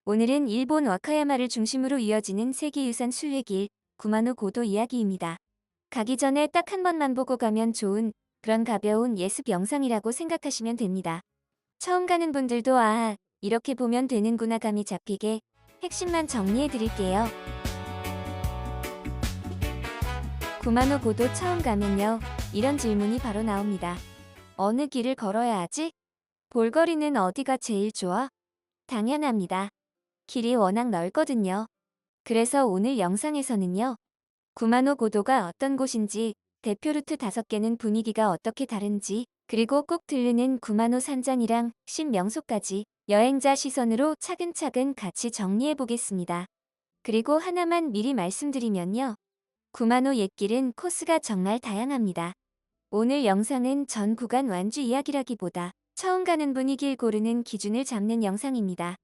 오늘은 일본 와카야마를 중심으로 이어지는 세계유산 순례길 구마노 고도 이야기입니다. 가기 전에 딱 한 번만 보고 가면 좋은 그런 가벼운 예습 영상이라고 생각하시면 됩니다. 처음 가는 분들도 이렇게 보면 되는구나 감이 잡히게 핵심만 정리해 드릴게요. 구마노 고도 처음 가면요. 이런 질문이 바로 나옵니다. 어느 길을 걸어야 하지? 볼거리는 어디가 제일 좋아? 당연합니다. 길이 워낙 넓거든요. 그래서 오늘 영상에서는요. 구마노 고도가 어떤 곳인지, 대표 루트 5개는 분위기가 어떻게 다른지, 그리고 꼭 들르는 구마노 산장이랑 핵심 명소까지 여행자 시선으로 차근차근 같이 정리해 보겠습니다. 그리고 하나만 미리 말씀드리면요. 구마노 옛길은 코스가 정말 다양합니다. 오늘 영상은 전 구간 완주 이야기라기보다 처음 가는 분이 길 고르는 기준을 잡는 영상입니다.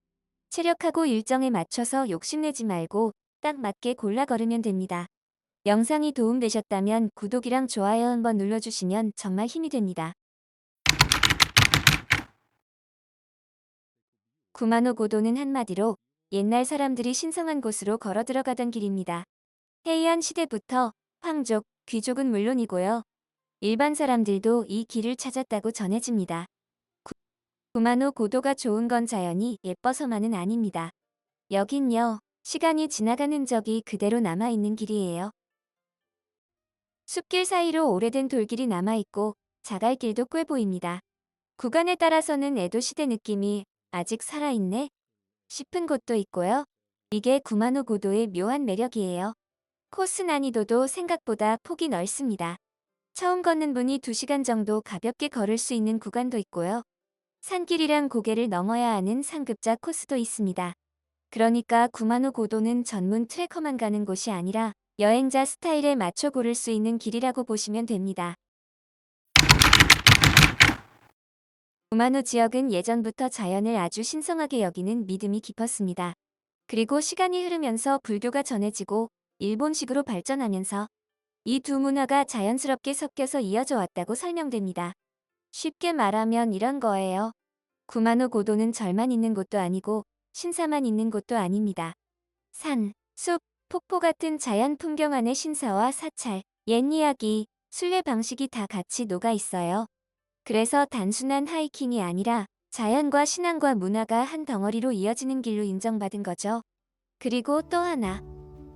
체력하고 일정에 맞춰서 욕심내지 말고 딱 맞게 골라 걸으면 됩니다. 영상이 도움되셨다면 구독이랑 좋아요 한번 눌러주시면 정말 힘이 됩니다. 구마노 고도는 한마디로 옛날 사람들이 신성한 곳으로 걸어 들어가던 길입니다. 해이안 시대부터 황족, 귀족은 물론이고요. 일반 사람들도 이 길을 찾았다고 전해집니다. 구마노 고도가 좋은 건 자연이 예뻐서만은 아닙니다. 여긴요, 시간이 지나간 흔적이 그대로 남아있는 길이에요. 숲길 사이로 오래된 돌길이 남아있고 자갈길도 꽤 보입니다. 구간에 따라서는 에도 시대 느낌이 아직 살아있네 싶은 곳도 있고요. 이게 구마노 고도의 묘한 매력이에요. 코스 난이도도 생각보다 폭이 넓습니다. 처음 걷는 분이 2시간 정도 가볍게 걸을 수 있는 구간도 있고요. 산길이랑 고개를 넘어야 하는 상급자 코스도 있습니다. 그러니까 구마노 고도는 전문 트레커만 가는 곳이 아니라 여행자 스타일에 맞춰 고를 수 있는 길이라고 보시면 됩니다. 구마노 지역은 예전부터 자연을 아주 신성하게 여기는 믿음이 깊었습니다. 그리고 시간이 흐르면서 불교가 전해지고 일본식으로 발전하면서 이 두 문화가 자연스럽게 섞여서 이어져 왔다고 설명됩니다. 쉽게 말하면 이런 거예요. 구마노 고도는 절만 있는 곳도 아니고 신사만 있는 곳도 아닙니다. 산, 숲, 폭포 같은 자연 풍경 안에 신사와 사찰, 옛 이야기, 순례 방식이 다 같이 녹아 있어요. 그래서 단순한 하이킹이 아니라 자연과 신앙과 문화가 한 덩어리로 이어지는 길로 인정받은 거죠. 그리고 또 하나,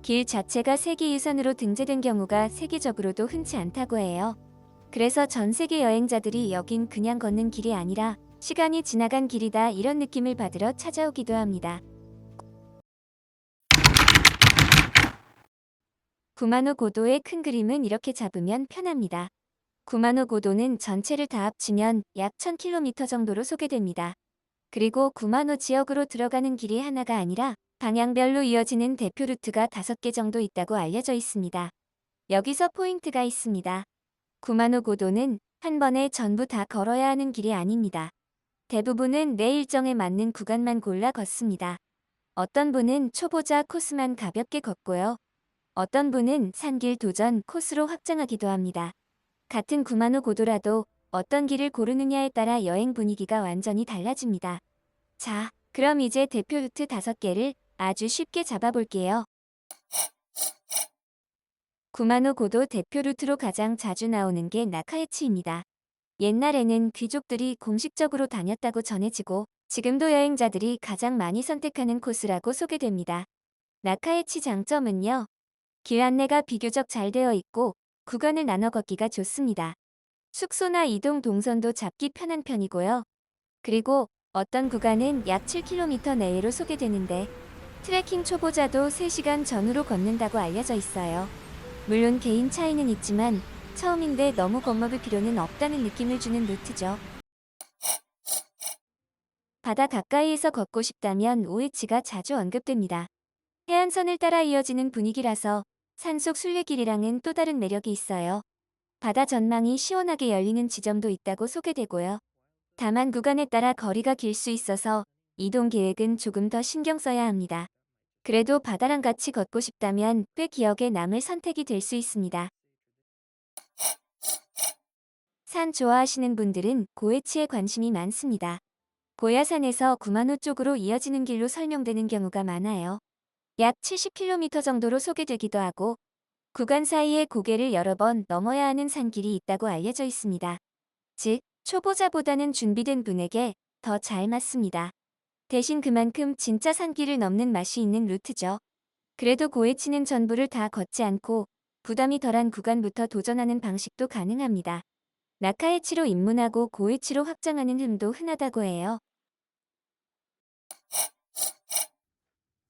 길 자체가 세계유산으로 등재된 경우가 세계적으로도 흔치 않다고 해요. 그래서 전 세계 여행자들이 여긴 그냥 걷는 길이 아니라 시간이 지나간 길이다 이런 느낌을 받으러 찾아오기도 합니다. 구마노 고도의 큰 그림은 이렇게 잡으면 편합니다. 구마노 고도는 전체를 다 합치면 약 1000km 정도로 소개됩니다. 그리고 구마노 지역으로 들어가는 길이 하나가 아니라 방향별로 이어지는 대표 루트가 5개 정도 있다고 알려져 있습니다. 여기서 포인트가 있습니다. 구마노 고도는 한 번에 전부 다 걸어야 하는 길이 아닙니다. 대부분은 내 일정에 맞는 구간만 골라 걷습니다. 어떤 분은 초보자 코스만 가볍게 걷고요. 어떤 분은 산길 도전 코스로 확장하기도 합니다. 같은 구마노 고도라도 어떤 길을 고르느냐에 따라 여행 분위기가 완전히 달라집니다. 자, 그럼 이제 대표 루트 5개를 아주 쉽게 잡아볼게요. 구마노 고도 대표 루트로 가장 자주 나오는 게 나카에치입니다. 옛날에는 귀족들이 공식적으로 다녔다고 전해지고 지금도 여행자들이 가장 많이 선택하는 코스라고 소개됩니다. 나카에치 장점은요. 길 안내가 비교적 잘 되어 있고 구간을 나눠 걷기가 좋습니다. 숙소나 이동 동선도 잡기 편한 편이고요. 그리고 어떤 구간은 약 7km 내외로 소개되는데 트레킹 초보자도 3시간 전후로 걷는다고 알려져 있어요. 물론 개인 차이는 있지만 처음인데 너무 겁먹을 필요는 없다는 느낌을 주는 루트죠. 바다 가까이에서 걷고 싶다면 오에치가 자주 언급됩니다. 해안선을 따라 이어지는 분위기라서 산속 순례길이랑은 또 다른 매력이 있어요. 바다 전망이 시원하게 열리는 지점도 있다고 소개되고요. 다만 구간에 따라 거리가 길 수 있어서 이동 계획은 조금 더 신경 써야 합니다. 그래도 바다랑 같이 걷고 싶다면 꽤 기억에 남을 선택이 될 수 있습니다. 산 좋아하시는 분들은 고에치에 관심이 많습니다. 고야산에서 구마노 쪽으로 이어지는 길로 설명되는 경우가 많아요. 약 70km 정도로 소개되기도 하고 구간 사이에 고개를 여러 번 넘어야 하는 산길이 있다고 알려져 있습니다. 즉, 초보자보다는 준비된 분에게 더 잘 맞습니다. 대신 그만큼 진짜 산길을 넘는 맛이 있는 루트죠. 그래도 고에치는 전부를 다 걷지 않고 부담이 덜한 구간부터 도전하는 방식도 가능합니다. 나카에치로 입문하고 고에치로 확장하는 흠도 흔하다고 해요.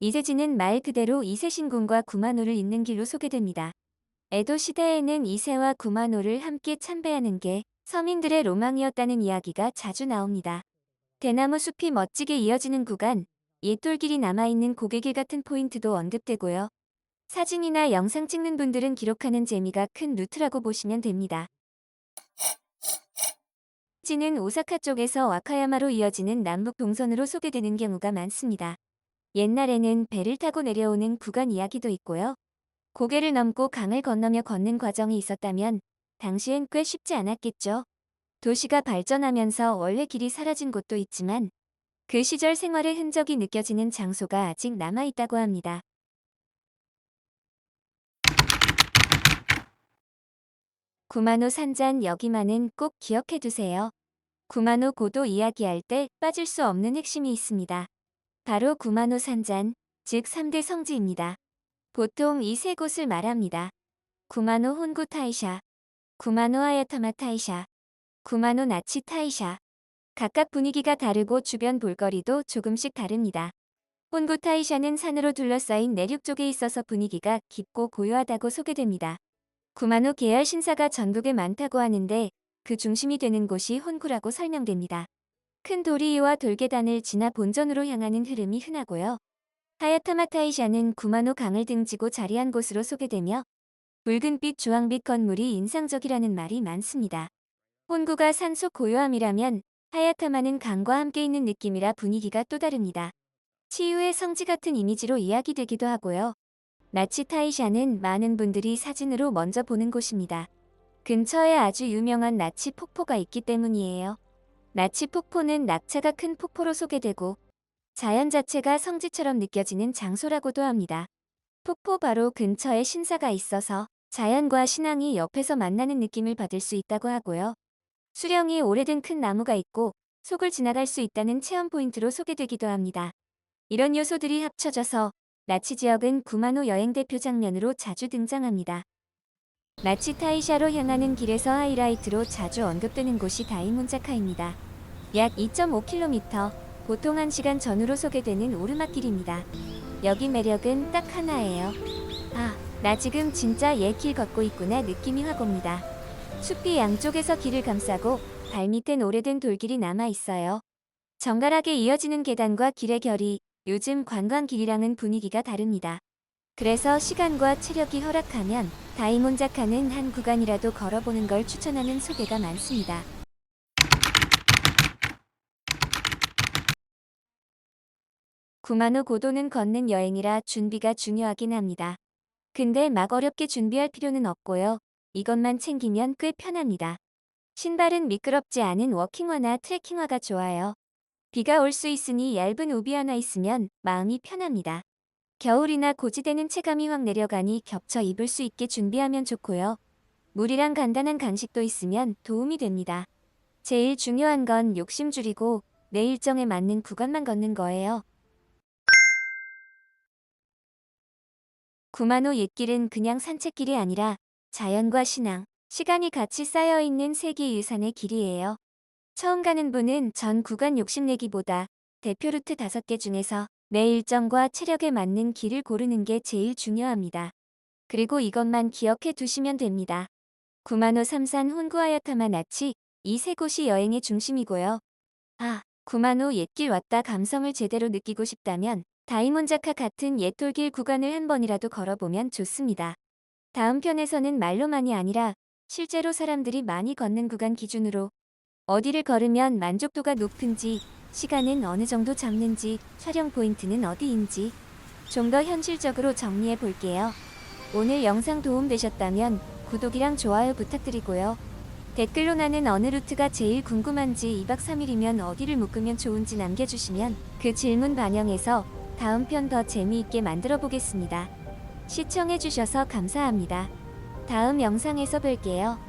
이세지는 말 그대로 이세신궁과 구마노를 잇는 길로 소개됩니다. 에도 시대에는 이세와 구마노를 함께 참배하는 게 서민들의 로망이었다는 이야기가 자주 나옵니다. 대나무 숲이 멋지게 이어지는 구간, 옛돌길이 남아있는 고개길 같은 포인트도 언급되고요. 사진이나 영상 찍는 분들은 기록하는 재미가 큰 루트라고 보시면 됩니다. 지는 오사카 쪽에서 와카야마로 이어지는 남북 동선으로 소개되는 경우가 많습니다. 옛날에는 배를 타고 내려오는 구간 이야기도 있고요. 고개를 넘고 강을 건너며 걷는 과정이 있었다면 당시엔 꽤 쉽지 않았겠죠. 도시가 발전하면서 원래 길이 사라진 곳도 있지만 그 시절 생활의 흔적이 느껴지는 장소가 아직 남아있다고 합니다. 구마노 산잔 여기만은 꼭 기억해두세요. 구마노 고도 이야기할 때 빠질 수 없는 핵심이 있습니다. 바로 구마노 산잔, 즉 3대 성지입니다. 보통 이 세 곳을 말합니다. 구마노 혼구 타이샤, 구마노 아야타마 타이샤, 구마노 나치 타이샤. 각각 분위기가 다르고 주변 볼거리도 조금씩 다릅니다. 혼구 타이샤는 산으로 둘러싸인 내륙 쪽에 있어서 분위기가 깊고 고요하다고 소개됩니다. 구마노 계열 신사가 전국에 많다고 하는데 그 중심이 되는 곳이 혼구라고 설명됩니다. 큰 돌 위와 돌계단을 지나 본전으로 향하는 흐름이 흔하고요. 하야타마 타이샤는 구마노 강을 등지고 자리한 곳으로 소개되며 붉은빛 주황빛 건물이 인상적이라는 말이 많습니다. 혼구가 산속 고요함이라면 하야타마는 강과 함께 있는 느낌이라 분위기가 또 다릅니다. 치유의 성지 같은 이미지로 이야기되기도 하고요. 나치 타이샤는 많은 분들이 사진으로 먼저 보는 곳입니다. 근처에 아주 유명한 나치 폭포가 있기 때문이에요. 나치 폭포는 낙차가 큰 폭포로 소개되고 자연 자체가 성지처럼 느껴지는 장소라고도 합니다. 폭포 바로 근처에 신사가 있어서 자연과 신앙이 옆에서 만나는 느낌을 받을 수 있다고 하고요. 수령이 오래된 큰 나무가 있고 속을 지나갈 수 있다는 체험 포인트로 소개되기도 합니다. 이런 요소들이 합쳐져서 나치 지역은 구마노 여행 대표 장면으로 자주 등장합니다. 나치 타이샤로 향하는 길에서 하이라이트로 자주 언급되는 곳이 다이문자카입니다. 약 2.5km, 보통 1시간 전후로 소개되는 오르막길입니다. 여기 매력은 딱 하나예요. 아, 나 지금 진짜 옛 길 걷고 있구나 느낌이 확 옵니다. 숲이 양쪽에서 길을 감싸고 발밑엔 오래된 돌길이 남아있어요. 정갈하게 이어지는 계단과 길의 결이 요즘 관광길이랑은 분위기가 다릅니다. 그래서 시간과 체력이 허락하면 다이몬자카는 한 구간이라도 걸어보는 걸 추천하는 소개가 많습니다. 구마노 고도는 걷는 여행이라 준비가 중요하긴 합니다. 근데 막 어렵게 준비할 필요는 없고요. 이것만 챙기면 꽤 편합니다. 신발은 미끄럽지 않은 워킹화나 트레킹화가 좋아요. 비가 올 수 있으니 얇은 우비 하나 있으면 마음이 편합니다. 겨울이나 고지대는 체감이 확 내려가니 겹쳐 입을 수 있게 준비하면 좋고요. 물이랑 간단한 간식도 있으면 도움이 됩니다. 제일 중요한 건 욕심 줄이고 내 일정에 맞는 구간만 걷는 거예요. 구마노 옛길은 그냥 산책길이 아니라 자연과 신앙, 시간이 같이 쌓여있는 세계유산의 길이에요. 처음 가는 분은 전 구간 욕심내기보다 대표 루트 5개 중에서 내 일정과 체력에 맞는 길을 고르는 게 제일 중요합니다. 그리고 이것만 기억해 두시면 됩니다. 구마노 삼산 혼구하야타마 나치, 이 세 곳이 여행의 중심이고요. 아, 구마노 옛길 왔다 감성을 제대로 느끼고 싶다면 다이몬자카 같은 옛돌길 구간을 한 번이라도 걸어보면 좋습니다. 다음 편에서는 말로만이 아니라 실제로 사람들이 많이 걷는 구간 기준으로 어디를 걸으면 만족도가 높은지, 시간은 어느 정도 잡는지, 촬영 포인트는 어디인지 좀 더 현실적으로 정리해 볼게요. 오늘 영상 도움되셨다면 구독이랑 좋아요 부탁드리고요. 댓글로 나는 어느 루트가 제일 궁금한지 2박 3일이면 어디를 묶으면 좋은지 남겨주시면 그 질문 반영해서 다음 편 더 재미있게 만들어 보겠습니다. 시청해주셔서 감사합니다. 다음 영상에서 뵐게요.